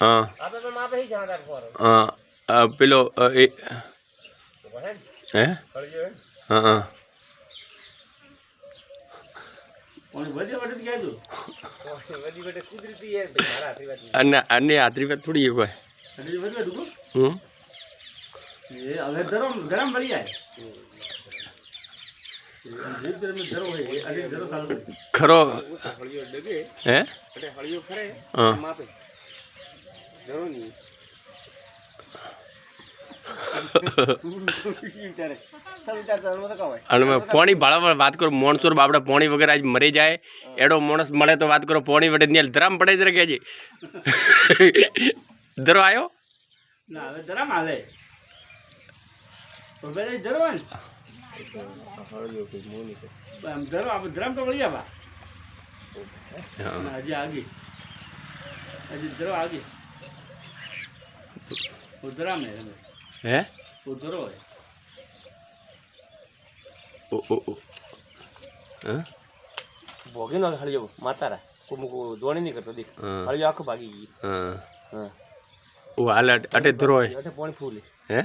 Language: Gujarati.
हाँ पेलो है हाँ हाँ अन्य आतरी बात थोड़ी है कोई गरम बढ़िया है खरो है हाँ અને પોણી ભાળા વાત કરો મોણસોર બાપડા પોણી વગર આજ મરી જાય એડો માણસ મળે તો વાત કરો પોણી વડે ન્યાલ ધરામ પડે જરા કેજી ધરો આયો ના હવે ધરામ હાલે તો બે ધરો ને ધરો આપણે ધરામ તો વળી આવા હજી આગે હજી ધરો આગે ઉધરામ હે ઉધરો ओ ओ ओ हां भोगे न हळियो मातारा को दोणी नहीं करतो देख हळियो आखो भागी गई हां हां ओ हाल अटे धरो है अटे पानी फूल है